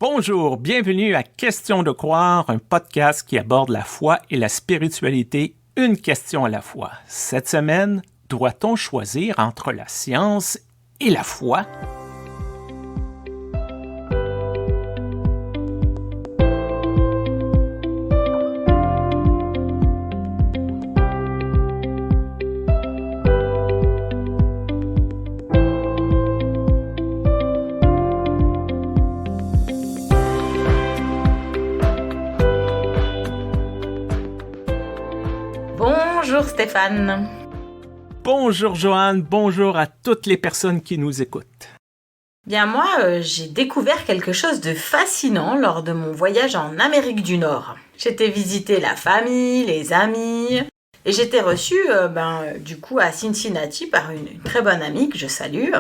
Bonjour, bienvenue à Question de croire, un podcast qui aborde la foi et la spiritualité, une question à la fois. Cette semaine, doit-on choisir entre la science et la foi? Bonjour Stéphane. Bonjour Joanne, bonjour à toutes les personnes qui nous écoutent. Bien moi, j'ai découvert quelque chose de fascinant lors de mon voyage en Amérique du Nord. J'étais visiter la famille, les amis, et j'étais reçue du coup à Cincinnati par une très bonne amie que je salue.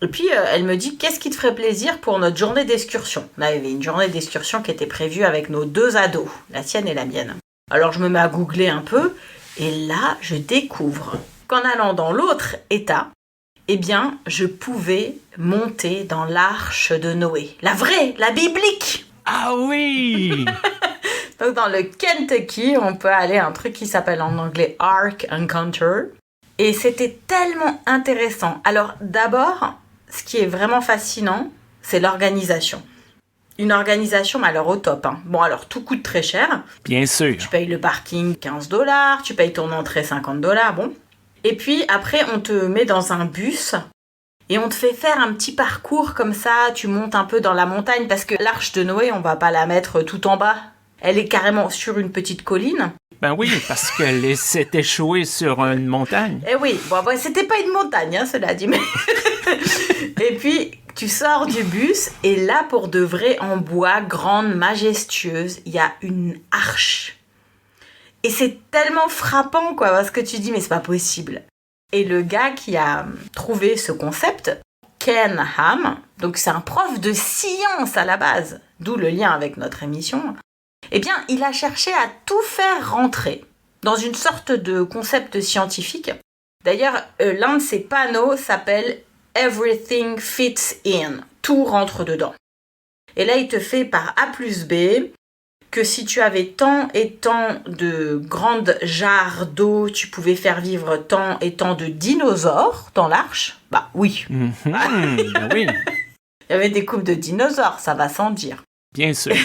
Et puis elle me dit qu'est-ce qui te ferait plaisir pour notre journée d'excursion. On avait une journée d'excursion qui était prévue avec nos deux ados, la sienne et la mienne. Alors je me mets à googler un peu. Et là, je découvre qu'en allant dans l'autre état, eh bien, je pouvais monter dans l'arche de Noé. La vraie, la biblique. Ah oui! Donc dans le Kentucky, on peut aller à un truc qui s'appelle en anglais Ark Encounter. Et c'était tellement intéressant. Alors d'abord, ce qui est vraiment fascinant, c'est l'organisation. Une organisation, mais alors au top. Hein. Bon, alors tout coûte très cher. Bien sûr. Tu payes le parking $15, tu payes ton entrée $50, bon. Et puis après, on te met dans un bus et on te fait faire un petit parcours comme ça. Tu montes un peu dans la montagne parce que l'arche de Noé, on va pas la mettre tout en bas. Elle est carrément sur une petite colline. Ben oui, parce qu'elle s'est échouée sur une montagne. Eh oui, bon, c'était pas une montagne, hein, cela dit, mais... Et puis... Tu sors du bus et là, pour de vrai, en bois, grande, majestueuse, il y a une arche. Et c'est tellement frappant, quoi, parce que tu dis, mais c'est pas possible. Et le gars qui a trouvé ce concept, Ken Ham, donc c'est un prof de science à la base, d'où le lien avec notre émission, eh bien, il a cherché à tout faire rentrer dans une sorte de concept scientifique. D'ailleurs, l'un de ses panneaux s'appelle Everything fits in. Tout rentre dedans. Et là, il te fait par A plus B que si tu avais tant et tant de grandes jarres d'eau, tu pouvais faire vivre tant et tant de dinosaures dans l'arche. Bah oui. Ben oui. Il y avait des coupes de dinosaures, ça va sans dire. Bien sûr.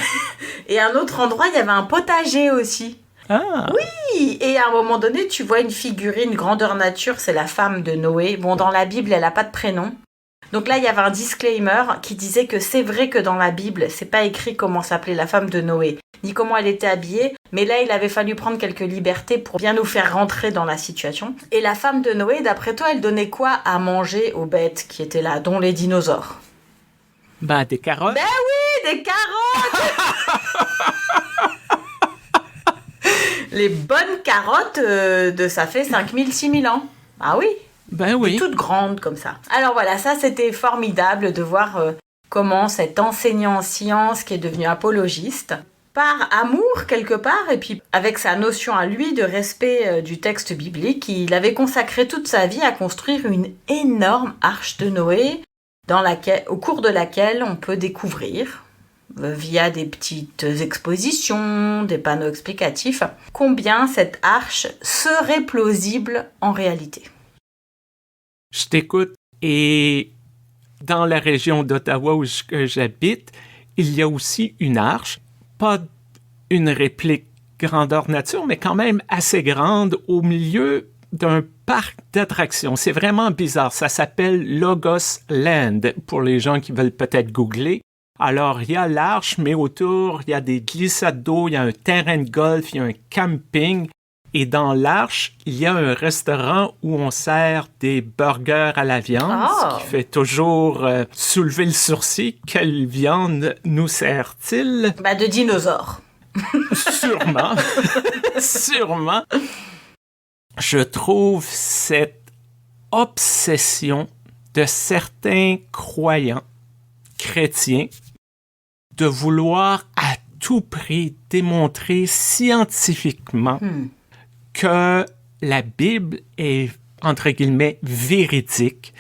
Et à un autre endroit, il y avait un potager aussi. Ah. Oui, et à un moment donné, tu vois une figurine grandeur nature, c'est la femme de Noé. Bon, dans la Bible, elle n'a pas de prénom. Donc là, il y avait un disclaimer qui disait que c'est vrai que dans la Bible, c'est pas écrit comment s'appelait la femme de Noé, ni comment elle était habillée, mais là, il avait fallu prendre quelques libertés pour bien nous faire rentrer dans la situation. Et la femme de Noé, d'après toi, elle donnait quoi à manger aux bêtes qui étaient là, dont les dinosaures? Ben, des carottes. Ben oui, des carottes. Les bonnes carottes de ça fait 5000, 6000 ans. Ah oui. Ben oui. Toutes grandes comme ça. Alors voilà, ça c'était formidable de voir comment cet enseignant en sciences qui est devenu apologiste, par amour quelque part, et puis avec sa notion à lui de respect du texte biblique, il avait consacré toute sa vie à construire une énorme arche de Noé au cours de laquelle on peut découvrir, via des petites expositions, des panneaux explicatifs, combien cette arche serait plausible en réalité. Je t'écoute et dans la région d'Ottawa où j'habite, il y a aussi une arche, pas une réplique grandeur nature, mais quand même assez grande au milieu d'un parc d'attractions. C'est vraiment bizarre, ça s'appelle Logos Land pour les gens qui veulent peut-être googler. Alors, il y a l'arche, mais autour, il y a des glissades d'eau, il y a un terrain de golf, il y a un camping. Et dans l'arche, il y a un restaurant où on sert des burgers à la viande, ce qui fait toujours soulever le sourcil. Quelle viande nous sert-il? Bah, de dinosaures. Sûrement. Sûrement. Je trouve cette obsession de certains croyants chrétiens de vouloir à tout prix démontrer scientifiquement que la Bible est, entre guillemets, véridique.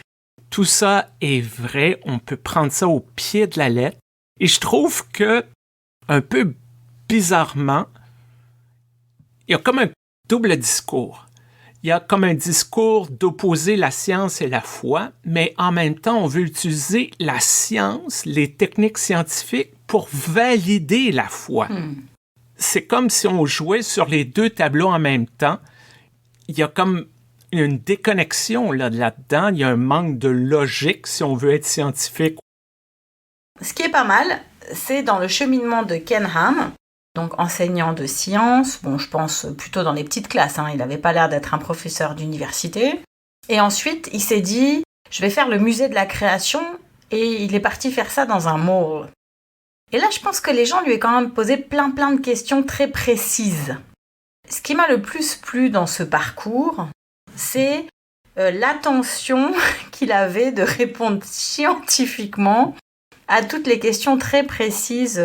Tout ça est vrai, on peut prendre ça au pied de la lettre. Et je trouve que, un peu bizarrement, il y a comme un double discours. Il y a comme un discours d'opposer la science et la foi, mais en même temps, on veut utiliser la science, les techniques scientifiques pour valider la foi. C'est comme si on jouait sur les deux tableaux en même temps. Il y a comme une déconnexion là-dedans. Il y a un manque de logique si on veut être scientifique. Ce qui est pas mal, c'est dans le cheminement de Ken Ham, donc enseignant de sciences, bon, je pense plutôt dans les petites classes, il n'avait pas l'air d'être un professeur d'université. Et ensuite, il s'est dit, je vais faire le musée de la création, et il est parti faire ça dans un mall. Et là, je pense que les gens lui ont quand même posé plein de questions très précises. Ce qui m'a le plus plu dans ce parcours, c'est l'attention qu'il avait de répondre scientifiquement à toutes les questions très précises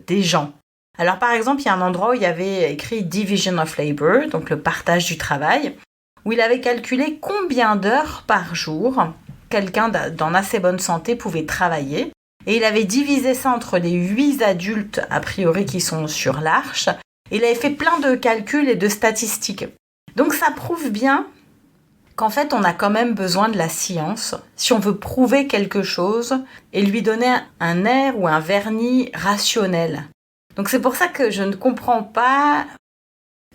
des gens. Alors par exemple, il y a un endroit où il y avait écrit « Division of Labor », donc le partage du travail, où il avait calculé combien d'heures par jour quelqu'un dans assez bonne santé pouvait travailler. Et il avait divisé ça entre les 8 adultes, a priori, qui sont sur l'Arche. Et il avait fait plein de calculs et de statistiques. Donc ça prouve bien qu'en fait, on a quand même besoin de la science si on veut prouver quelque chose et lui donner un air ou un vernis rationnel. Donc c'est pour ça que je ne comprends pas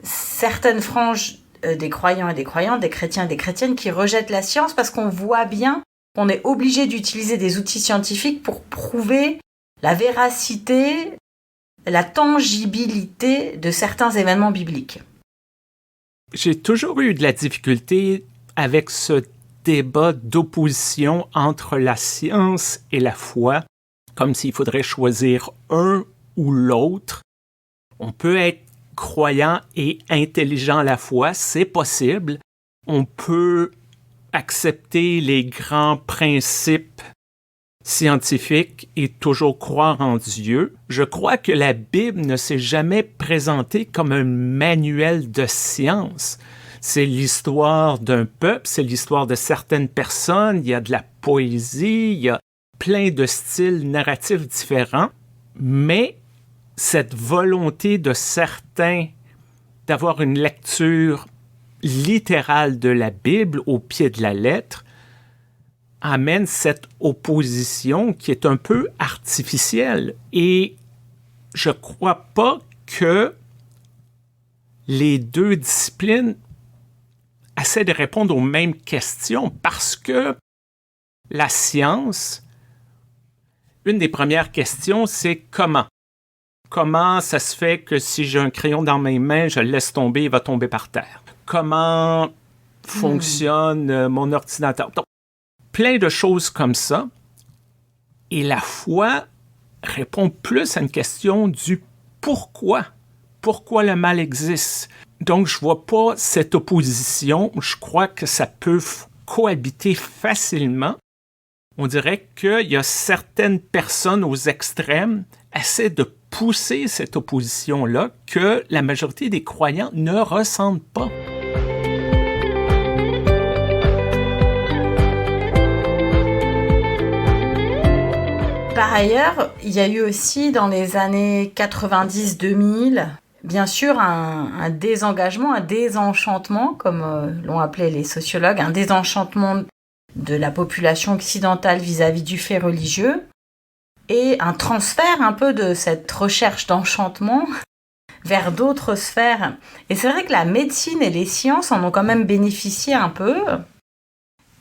certaines franges des croyants et des croyantes, des chrétiens et des chrétiennes qui rejettent la science parce qu'on voit bien qu'on est obligé d'utiliser des outils scientifiques pour prouver la véracité, la tangibilité de certains événements bibliques. J'ai toujours eu de la difficulté avec ce débat d'opposition entre la science et la foi, comme s'il faudrait choisir un ou l'autre. On peut être croyant et intelligent à la fois, c'est possible. On peut accepter les grands principes scientifiques et toujours croire en Dieu. Je crois que la Bible ne s'est jamais présentée comme un manuel de science. C'est l'histoire d'un peuple, c'est l'histoire de certaines personnes, il y a de la poésie, il y a plein de styles narratifs différents, mais cette volonté de certains d'avoir une lecture littérale de la Bible au pied de la lettre amène cette opposition qui est un peu artificielle. Et je ne crois pas que les deux disciplines essaient de répondre aux mêmes questions parce que la science, une des premières questions, c'est comment? Comment ça se fait que si j'ai un crayon dans mes mains, je le laisse tomber, il va tomber par terre? Comment fonctionne mon ordinateur? Donc, plein de choses comme ça. Et la foi répond plus à une question du pourquoi. Pourquoi le mal existe? Donc, je ne vois pas cette opposition. Je crois que ça peut cohabiter facilement. On dirait qu'il y a certaines personnes aux extrêmes qui essaient de pousser cette opposition-là que la majorité des croyants ne ressentent pas. Par ailleurs, il y a eu aussi dans les années 90-2000, bien sûr, un désengagement, un désenchantement, comme l'ont appelé les sociologues, un désenchantement de la population occidentale vis-à-vis du fait religieux et un transfert un peu de cette recherche d'enchantement vers d'autres sphères. Et c'est vrai que la médecine et les sciences en ont quand même bénéficié un peu,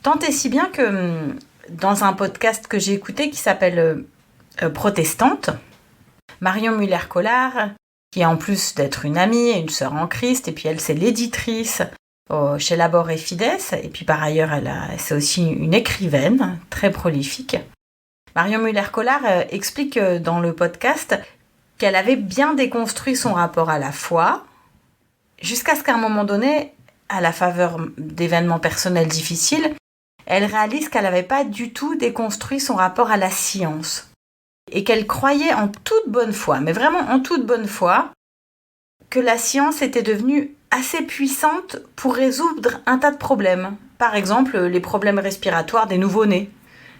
tant et si bien que dans un podcast que j'ai écouté qui s'appelle Protestante, Marion Muller-Collard, qui en plus d'être une amie et une sœur en Christ, et puis elle c'est l'éditrice chez Labor et Fides, et puis par ailleurs c'est aussi une écrivaine très prolifique. Marion Muller-Collard explique dans le podcast qu'elle avait bien déconstruit son rapport à la foi, jusqu'à ce qu'à un moment donné, à la faveur d'événements personnels difficiles, elle réalise qu'elle n'avait pas du tout déconstruit son rapport à la science et qu'elle croyait en toute bonne foi, mais vraiment en toute bonne foi, que la science était devenue assez puissante pour résoudre un tas de problèmes. Par exemple, les problèmes respiratoires des nouveau-nés.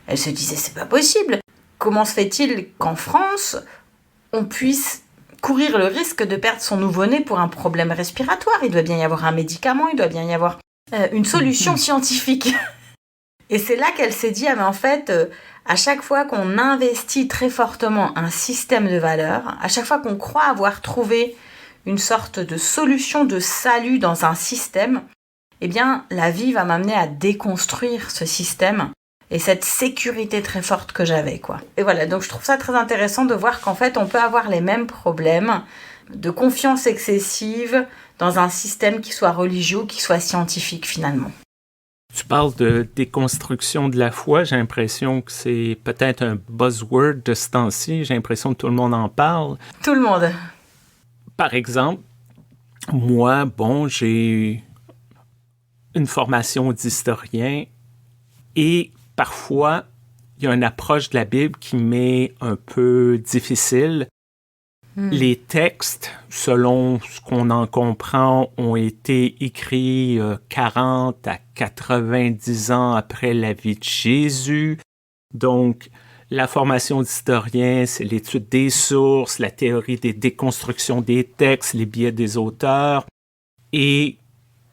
Elle se disait, c'est pas possible. comment se fait-il qu'en France, on puisse courir le risque de perdre son nouveau-né pour un problème respiratoire? Il doit bien y avoir un médicament, il doit bien y avoir une solution scientifique. Et c'est là qu'elle s'est dit, mais en fait, à chaque fois qu'on investit très fortement un système de valeurs, à chaque fois qu'on croit avoir trouvé une sorte de solution de salut dans un système, eh bien, la vie va m'amener à déconstruire ce système et cette sécurité très forte que j'avais, quoi. Et voilà, donc je trouve ça très intéressant de voir qu'en fait, on peut avoir les mêmes problèmes de confiance excessive dans un système qui soit religieux ou qui soit scientifique, finalement. Tu parles de déconstruction de la foi. J'ai l'impression que c'est peut-être un buzzword de ce temps-ci. J'ai l'impression que tout le monde en parle. Tout le monde. Par exemple, moi, j'ai une formation d'historien et parfois, il y a une approche de la Bible qui m'est un peu difficile. Les textes, selon ce qu'on en comprend, ont été écrits 40 à 90 ans après la vie de Jésus. Donc, la formation d'historien, c'est l'étude des sources, la théorie des déconstructions des textes, les biais des auteurs. Et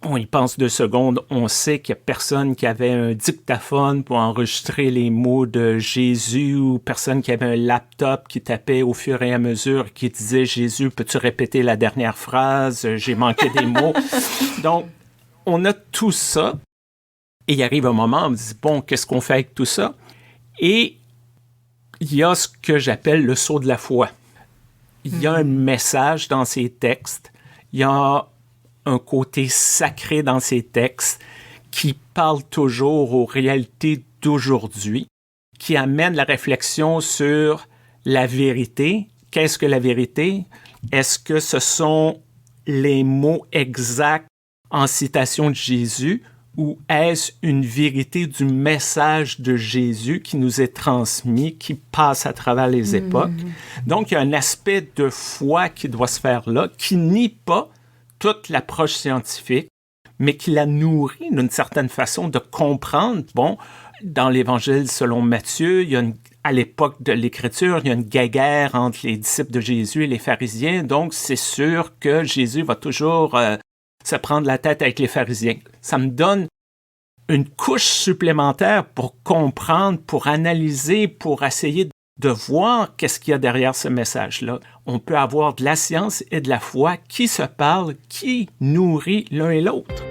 on y pense 2 secondes, on sait qu'il n'y a personne qui avait un dictaphone pour enregistrer les mots de Jésus ou personne qui avait un laptop qui tapait au fur et à mesure qui disait « Jésus, peux-tu répéter la dernière phrase? J'ai manqué des mots. » Donc, on a tout ça et il arrive un moment, on me dit « Bon, qu'est-ce qu'on fait avec tout ça? » Et il y a ce que j'appelle le saut de la foi. Il y a un message dans ces textes, il y a un côté sacré dans ces textes qui parle toujours aux réalités d'aujourd'hui, qui amène la réflexion sur la vérité. Qu'est-ce que la vérité? Est-ce que ce sont les mots exacts en citation de Jésus ou est-ce une vérité du message de Jésus qui nous est transmis, qui passe à travers les époques? Donc, il y a un aspect de foi qui doit se faire là, qui nie pas toute l'approche scientifique, mais qui la nourrit d'une certaine façon de comprendre. Bon, dans l'Évangile selon Matthieu, à l'époque de l'Écriture, il y a une guéguerre entre les disciples de Jésus et les pharisiens, donc c'est sûr que Jésus va toujours se prendre la tête avec les pharisiens. Ça me donne une couche supplémentaire pour comprendre, pour analyser, pour essayer de voir qu'est-ce qu'il y a derrière ce message-là. On peut avoir de la science et de la foi qui se parlent, qui nourrit l'un et l'autre.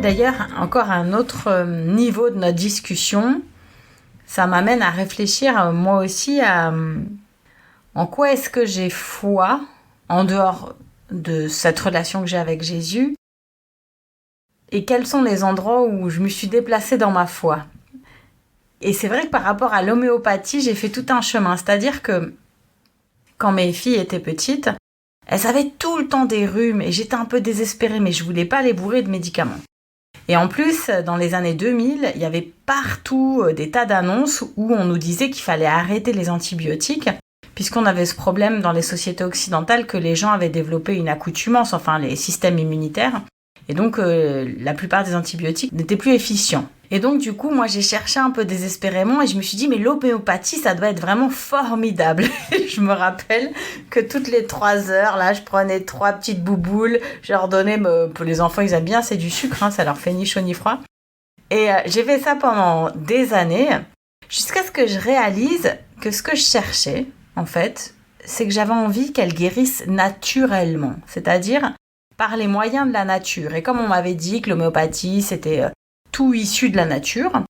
D'ailleurs, encore un autre niveau de notre discussion, ça m'amène à réfléchir moi aussi à en quoi est-ce que j'ai foi en dehors de cette relation que j'ai avec Jésus et quels sont les endroits où je me suis déplacée dans ma foi. Et c'est vrai que par rapport à l'homéopathie, j'ai fait tout un chemin. C'est-à-dire que quand mes filles étaient petites, elles avaient tout le temps des rhumes et j'étais un peu désespérée, mais je voulais pas les bourrer de médicaments. Et en plus, dans les années 2000, il y avait partout des tas d'annonces où on nous disait qu'il fallait arrêter les antibiotiques, puisqu'on avait ce problème dans les sociétés occidentales que les gens avaient développé une accoutumance, enfin les systèmes immunitaires, et donc la plupart des antibiotiques n'étaient plus efficients. Et donc du coup, moi j'ai cherché un peu désespérément et je me suis dit mais l'homéopathie ça doit être vraiment formidable. Je me rappelle que toutes les 3 heures, là je prenais 3 petites bouboules, je leur donnais, pour les enfants ils aiment bien, c'est du sucre, hein, ça leur fait ni chaud ni froid. Et j'ai fait ça pendant des années, jusqu'à ce que je réalise que ce que je cherchais, en fait, c'est que j'avais envie qu'elles guérissent naturellement, c'est-à-dire par les moyens de la nature. Et comme on m'avait dit que l'homéopathie c'était tout issu de la nature,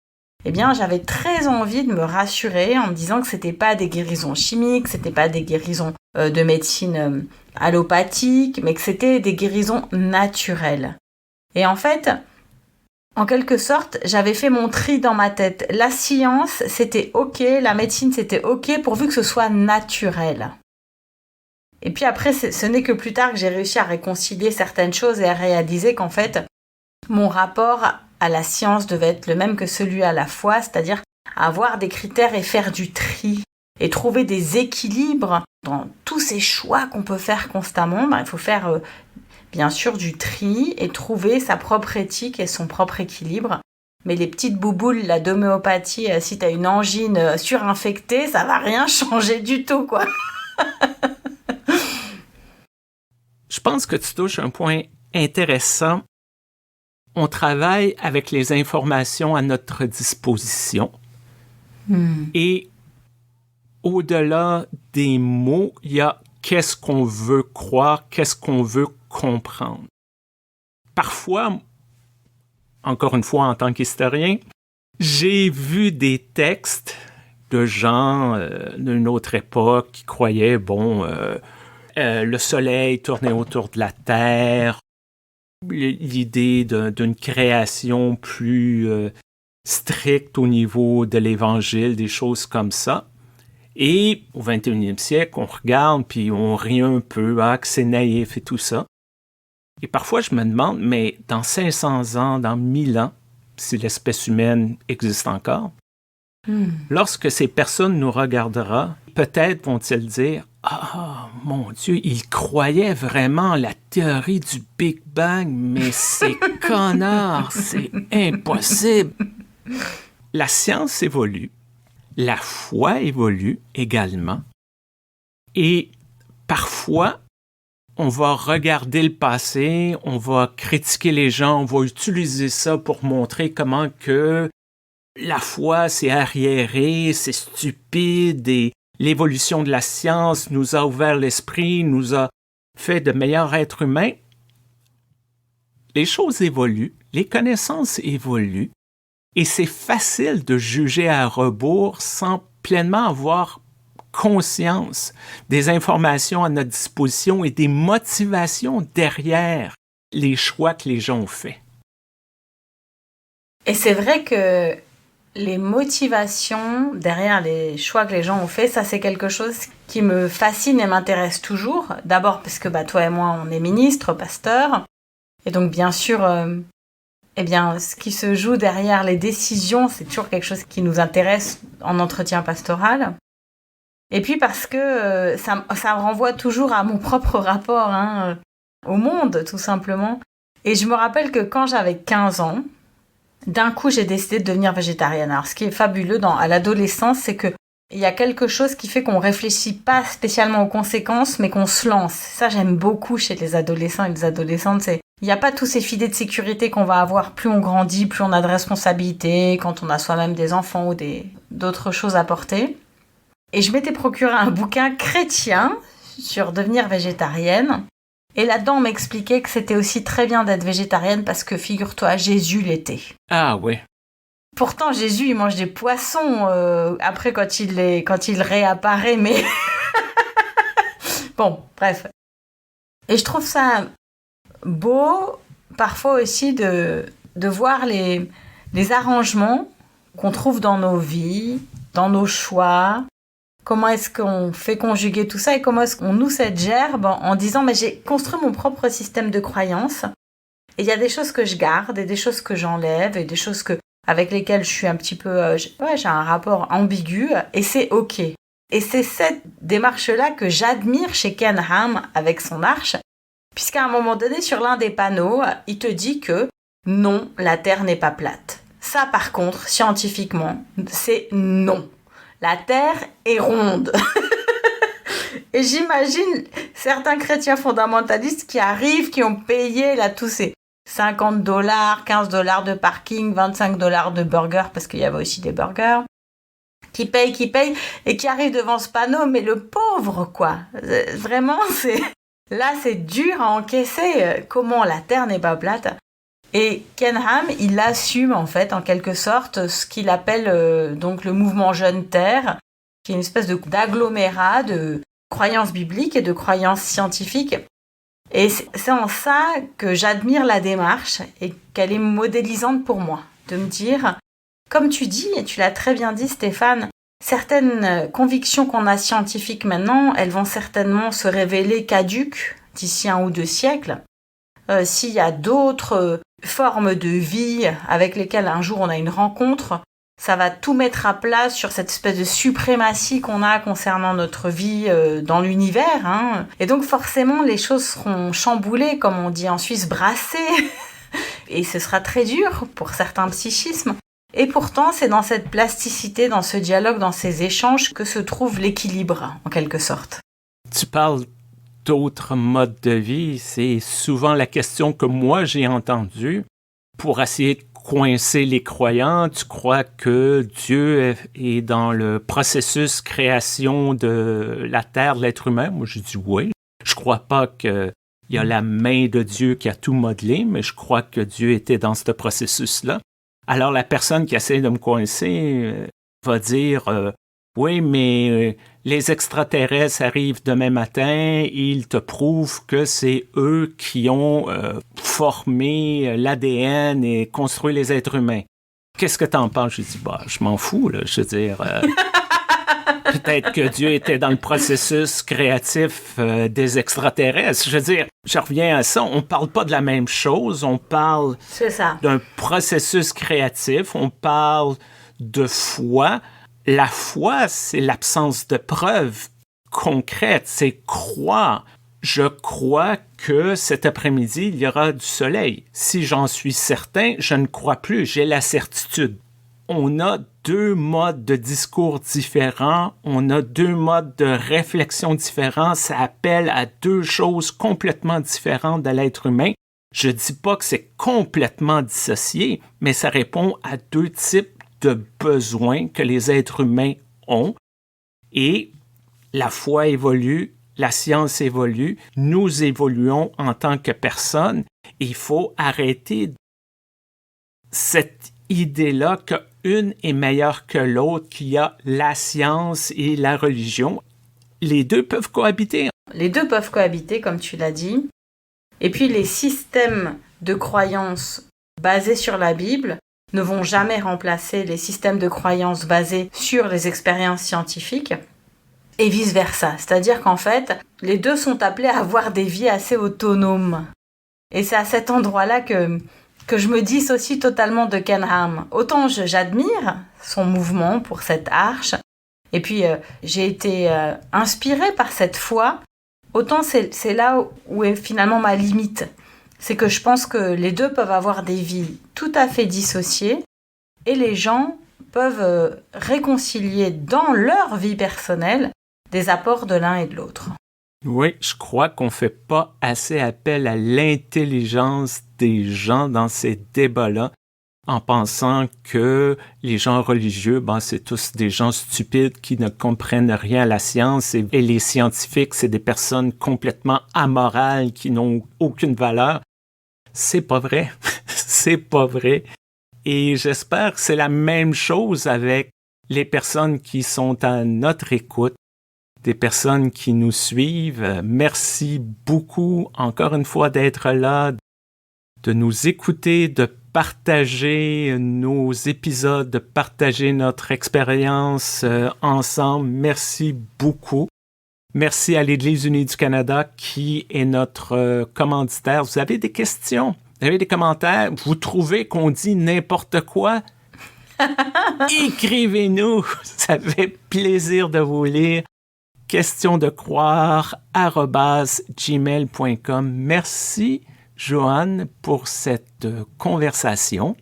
eh bien j'avais très envie de me rassurer en me disant que c'était pas des guérisons chimiques, c'était pas des guérisons de médecine allopathique, mais que c'était des guérisons naturelles. Et en fait, en quelque sorte, j'avais fait mon tri dans ma tête. La science, c'était ok, la médecine, c'était ok, pourvu que ce soit naturel. Et puis après, ce n'est que plus tard que j'ai réussi à réconcilier certaines choses et à réaliser qu'en fait, mon rapport à la science devait être le même que celui à la foi, c'est-à-dire avoir des critères et faire du tri et trouver des équilibres dans tous ces choix qu'on peut faire constamment. Il faut faire bien sûr du tri et trouver sa propre éthique et son propre équilibre. Mais les petites bouboules, la d'homéopathie, si t'as une angine surinfectée, ça va rien changer du tout, quoi. Je pense que tu touches un point intéressant. On travaille avec les informations à notre disposition. Et au-delà des mots, il y a qu'est-ce qu'on veut croire, qu'est-ce qu'on veut comprendre. Parfois, encore une fois en tant qu'historien, j'ai vu des textes de gens d'une autre époque qui croyaient, le soleil tournait autour de la Terre, l'idée d'une création plus stricte au niveau de l'Évangile, des choses comme ça. Et au 21e siècle, on regarde puis on rit un peu, que c'est naïf et tout ça. Et parfois, je me demande, mais dans 500 ans, dans 1000 ans, si l'espèce humaine existe encore, lorsque ces personnes nous regarderont, peut-être vont-ils dire « Ah, mon Dieu, ils croyaient vraiment la théorie du Big Bang, mais c'est connard, c'est impossible. » La science évolue, la foi évolue également, et parfois, on va regarder le passé, on va critiquer les gens, on va utiliser ça pour montrer comment que la foi, c'est arriéré, c'est stupide et l'évolution de la science nous a ouvert l'esprit, nous a fait de meilleurs êtres humains. Les choses évoluent, les connaissances évoluent et c'est facile de juger à rebours sans pleinement avoir conscience des informations à notre disposition et des motivations derrière les choix que les gens ont faits. Et c'est vrai que les motivations derrière les choix que les gens ont faits, ça c'est quelque chose qui me fascine et m'intéresse toujours. D'abord parce que toi et moi, on est ministres, pasteurs. Et donc bien sûr, ce qui se joue derrière les décisions, c'est toujours quelque chose qui nous intéresse en entretien pastoral. Et puis parce que ça me renvoie toujours à mon propre rapport au monde, tout simplement. Et je me rappelle que quand j'avais 15 ans, d'un coup, j'ai décidé de devenir végétarienne. Alors, ce qui est fabuleux à l'adolescence, c'est qu'il y a quelque chose qui fait qu'on ne réfléchit pas spécialement aux conséquences, mais qu'on se lance. Ça, j'aime beaucoup chez les adolescents et les adolescentes. Il n'y a pas tous ces filets de sécurité qu'on va avoir. Plus on grandit, plus on a de responsabilités, quand on a soi-même des enfants ou d'autres choses à porter. Et je m'étais procuré un bouquin chrétien sur devenir végétarienne. Et là-dedans, on m'expliquait que c'était aussi très bien d'être végétarienne parce que, figure-toi, Jésus l'était. Ah ouais. Pourtant, Jésus, il mange des poissons après quand il réapparaît, mais... Bon, bref. Et je trouve ça beau, parfois aussi, de voir les arrangements qu'on trouve dans nos vies, dans nos choix. Comment est-ce qu'on fait conjuguer tout ça et comment est-ce qu'on noue cette gerbe en disant mais j'ai construit mon propre système de croyances et il y a des choses que je garde et des choses que j'enlève et des choses avec lesquelles je suis un petit peu... j'ai un rapport ambigu et c'est OK. Et c'est cette démarche-là que j'admire chez Ken Ham avec son arche, puisqu'à un moment donné, sur l'un des panneaux, il te dit que non, la Terre n'est pas plate. Ça, par contre, scientifiquement, c'est non. La Terre est ronde. Et j'imagine certains chrétiens fondamentalistes qui arrivent, qui ont payé là tous ces $50, $15 de parking, $25 de burgers, parce qu'il y avait aussi des burgers, qui payent, et qui arrivent devant ce panneau, mais le pauvre, quoi. Vraiment, c'est dur à encaisser. Comment la Terre n'est pas plate. Et Ken Ham, il assume en fait, en quelque sorte, ce qu'il appelle donc le mouvement Jeune Terre, qui est une espèce d'agglomérat de croyances bibliques et de croyances scientifiques. Et c'est en ça que j'admire la démarche et qu'elle est modélisante pour moi, de me dire, comme tu dis, et tu l'as très bien dit Stéphane, certaines convictions qu'on a scientifiques maintenant, elles vont certainement se révéler caduques d'ici 1 ou 2 siècles. S'il y a d'autres formes de vie avec lesquelles un jour on a une rencontre, ça va tout mettre à plat sur cette espèce de suprématie qu'on a concernant notre vie dans l'univers. Hein. Et donc forcément, les choses seront chamboulées, comme on dit en Suisse, brassées. Et ce sera très dur pour certains psychismes. Et pourtant, c'est dans cette plasticité, dans ce dialogue, dans ces échanges que se trouve l'équilibre, en quelque sorte. Tu parles d'autres modes de vie. C'est souvent la question que moi j'ai entendue pour essayer de coincer les croyants. Tu crois que Dieu est dans le processus création de la terre, de l'être humain? Moi, je dis oui. Je crois pas qu'il y a la main de Dieu qui a tout modelé, mais je crois que Dieu était dans ce processus-là. Alors, la personne qui essaie de me coincer va dire oui, mais les extraterrestres arrivent demain matin, ils te prouvent que c'est eux qui ont formé l'ADN et construit les êtres humains. Qu'est-ce que t'en penses? Je dis, je m'en fous, là. Je veux dire, peut-être que Dieu était dans le processus créatif des extraterrestres. Je veux dire, je reviens à ça, on parle pas de la même chose, on parle d'un processus créatif, on parle de foi. La foi, c'est l'absence de preuves concrètes, c'est croire. Je crois que cet après-midi, il y aura du soleil. Si j'en suis certain, je ne crois plus, j'ai la certitude. On a deux modes de discours différents, on a deux modes de réflexion différents, ça appelle à deux choses complètement différentes de l'être humain. Je dis pas que c'est complètement dissocié, mais ça répond à deux types de besoins que les êtres humains ont. Et la foi évolue, la science évolue, nous évoluons en tant que personnes. Il faut arrêter cette idée-là qu'une est meilleure que l'autre, qu'il y a la science et la religion. Les deux peuvent cohabiter. Les deux peuvent cohabiter, comme tu l'as dit. Et puis les systèmes de croyances basés sur la Bible ne vont jamais remplacer les systèmes de croyances basés sur les expériences scientifiques et vice-versa. C'est-à-dire qu'en fait, les deux sont appelés à avoir des vies assez autonomes. Et c'est à cet endroit-là que je me dissocie totalement de Ken Ham. Autant j'admire son mouvement pour cette arche, et puis j'ai été inspirée par cette foi, autant c'est là où est finalement ma limite. C'est que je pense que les deux peuvent avoir des vies tout à fait dissociées et les gens peuvent réconcilier dans leur vie personnelle des apports de l'un et de l'autre. Oui, je crois qu'on ne fait pas assez appel à l'intelligence des gens dans ces débats-là en pensant que les gens religieux, c'est tous des gens stupides qui ne comprennent rien à la science et les scientifiques, c'est des personnes complètement amorales qui n'ont aucune valeur. C'est pas vrai. C'est pas vrai. Et j'espère que c'est la même chose avec les personnes qui sont à notre écoute, des personnes qui nous suivent. Merci beaucoup, encore une fois, d'être là, de nous écouter, de partager nos épisodes, de partager notre expérience ensemble. Merci beaucoup. Merci à l'Église unie du Canada qui est notre commanditaire. Vous avez des questions? Vous avez des commentaires? Vous trouvez qu'on dit n'importe quoi? Écrivez-nous! Ça fait plaisir de vous lire. questiondecroire@gmail.com. Merci, Joanne, pour cette conversation.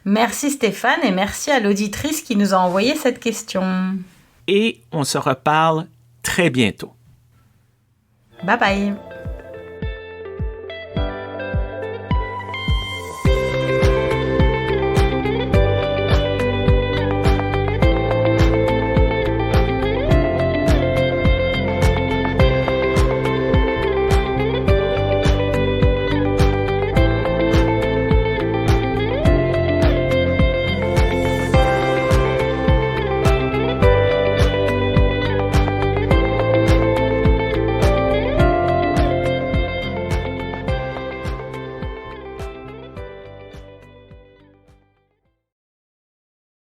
Merci, Stéphane, et merci à l'auditrice qui nous a envoyé cette question. Et on se reparle très bientôt. Bye bye.